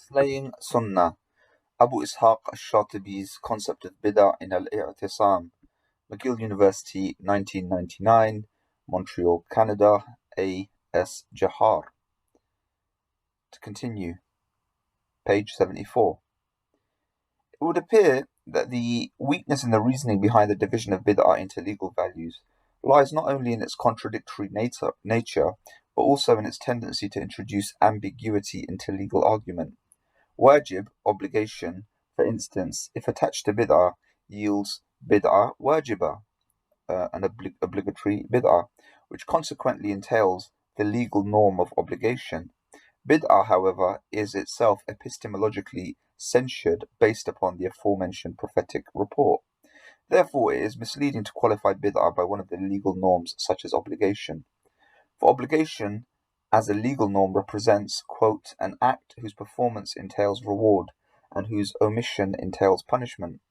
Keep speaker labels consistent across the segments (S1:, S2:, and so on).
S1: Slaying Sunna, Abu Ishaq al-Shāṭibī's concept of Bida in Al-Iʻtiṣām, McGill University, 1999, Montreal, Canada, A.S. Jahar. To continue, page 74. It would appear that the weakness in the reasoning behind the division of bid'ah into legal values lies not only in its contradictory nature, but also in its tendency to introduce ambiguity into legal argument. Wajib, obligation, for instance, if attached to bid'ah, yields bid'ah wajibah, an obligatory bid'ah, which consequently entails the legal norm of obligation. Bid'ah, however, is itself epistemologically censured based upon the aforementioned prophetic report. Therefore, it is misleading to qualify bid'ah by one of the legal norms such as obligation. For obligation, as a legal norm, represents, quote, an act whose performance entails reward and whose omission entails punishment.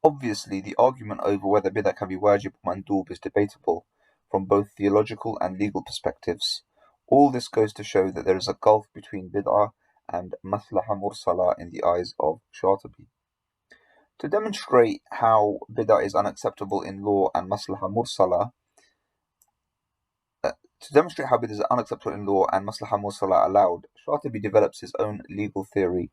S1: Obviously, the argument over whether bid'ah can be wajib or mandub is debatable from both theological and legal perspectives. All this goes to show that there is a gulf between bid'ah and maslaha mursala in the eyes of Shatibi. To demonstrate how bid'ah is unacceptable in law and maslaha mursala, allowed, Shatibi develops his own legal theory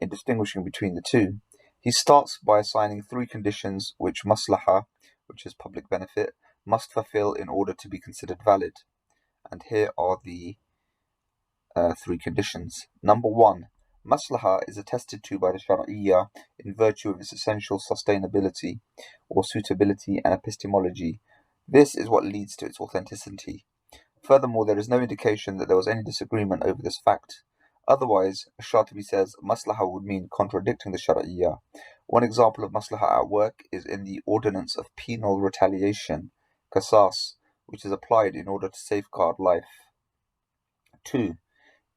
S1: in distinguishing between the two. He starts by assigning three conditions which maslaha, which is public benefit, must fulfill in order to be considered valid. And here are the three conditions. Number one, maslaha is attested to by the Shari'iyya in virtue of its essential sustainability or suitability and epistemology. This is what leads to its authenticity. Furthermore, there is no indication that there was any disagreement over this fact. Otherwise, Shatibi says maslaha would mean contradicting the Shari'iyya. One example of maslaha at work is in the ordinance of penal retaliation, qasas, which is applied in order to safeguard life. 2.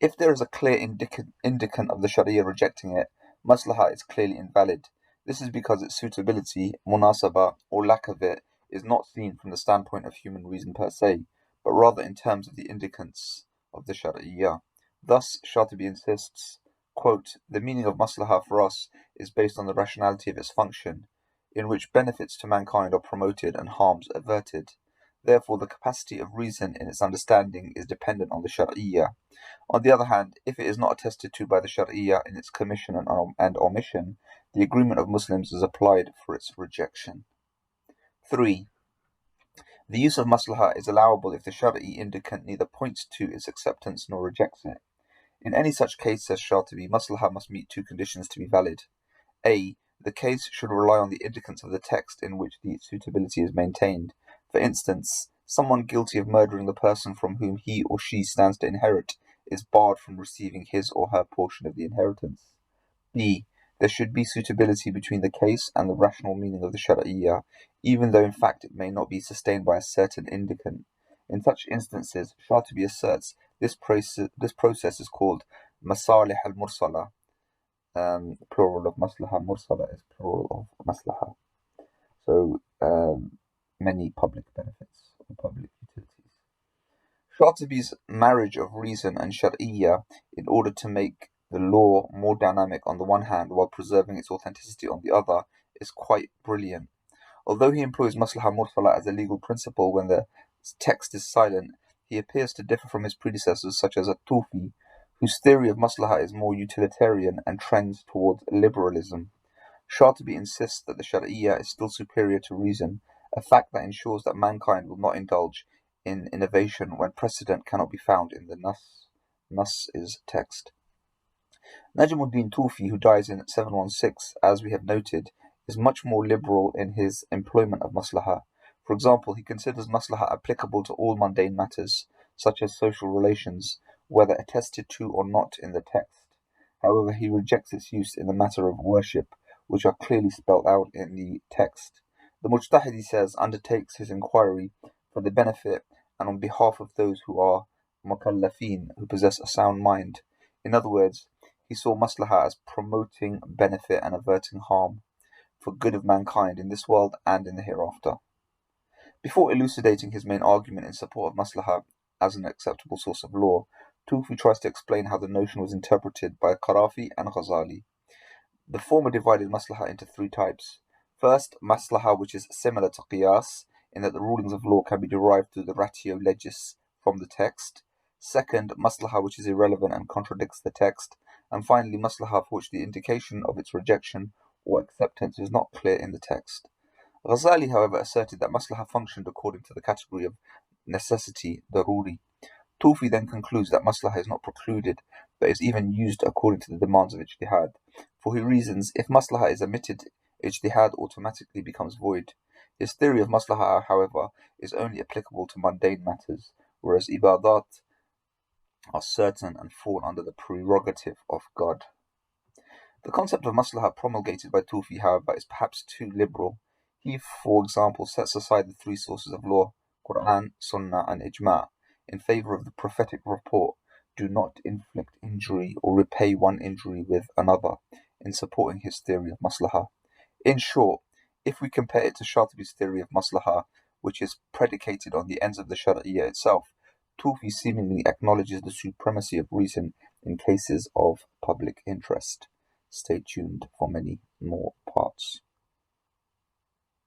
S1: If there is a clear indicant of the Sharia rejecting it, maslaha is clearly invalid. This is because its suitability, munasaba, or lack of it, is not seen from the standpoint of human reason per se, but rather in terms of the indicants of the Shari'iyya. Thus, Shatibi insists, quote, the meaning of maslaha for us is based on the rationality of its function, in which benefits to mankind are promoted and harms averted. Therefore, the capacity of reason in its understanding is dependent on the Shari'iyya. On the other hand, if it is not attested to by the Shari'iyya in its commission and omission, the agreement of Muslims is applied for its rejection. 3. The use of maslaha is allowable if the Shari'i indicant neither points to its acceptance nor rejects it. In any such case, says Shatibi, maslaha must meet two conditions to be valid. A. The case should rely on the indicants of the text in which the suitability is maintained. For instance, someone guilty of murdering the person from whom he or she stands to inherit is barred from receiving his or her portion of the inheritance. B. There should be suitability between the case and the rational meaning of the Shari'iyya, even though in fact it may not be sustained by a certain indicant. In such instances, Shatibi asserts this process is called masalih al-mursala. Plural of maslaha, mursala is plural of maslaha. So, many public benefits or public utilities. Shatibi's marriage of reason and Shari'iyya in order to make the law more dynamic on the one hand while preserving its authenticity on the other is quite brilliant. Although he employs maslaha mursala as a legal principle when the text is silent, he appears to differ from his predecessors such as At-Tufi, whose theory of maslaha is more utilitarian and trends towards liberalism. Shatibi insists that the Shari'iyya is still superior to reason, a fact that ensures that mankind will not indulge in innovation when precedent cannot be found in the Nas is text. Najmuddin Tufi, who dies in 716, as we have noted, is much more liberal in his employment of maslaha. For example, he considers maslaha applicable to all mundane matters, such as social relations, whether attested to or not in the text. However, he rejects its use in the matter of worship, which are clearly spelt out in the text. The Mujtahid, he says, undertakes his inquiry for the benefit and on behalf of those who are mukallafin, who possess a sound mind. In other words, he saw maslaha as promoting benefit and averting harm for good of mankind in this world and in the hereafter. Before elucidating his main argument in support of maslaha as an acceptable source of law, Tufi tries to explain how the notion was interpreted by Qarafi and Ghazali. The former divided maslaha into three types. First, maslaha, which is similar to qiyas, in that the rulings of law can be derived through the ratio legis from the text. Second, maslaha, which is irrelevant and contradicts the text. And finally, maslaha, for which the indication of its rejection or acceptance is not clear in the text. Ghazali, however, asserted that maslaha functioned according to the category of necessity, daruri. Tufi then concludes that maslaha is not precluded, but is even used according to the demands of ijtihad. For he reasons, if maslaha is omitted, ijtihad automatically becomes void. His theory of maslaha, however, is only applicable to mundane matters, whereas ibadat are certain and fall under the prerogative of God. The concept of maslaha promulgated by Tufi, however, is perhaps too liberal. He, for example, sets aside the three sources of law, Quran, Sunna, and Ijma', in favor of the prophetic report, do not inflict injury or repay one injury with another, in supporting his theory of maslaha. In short, if we compare it to Shāṭibī's theory of maslaha, which is predicated on the ends of the Shari'iyya itself, Tufi seemingly acknowledges the supremacy of reason in cases of public interest. Stay tuned for many more parts.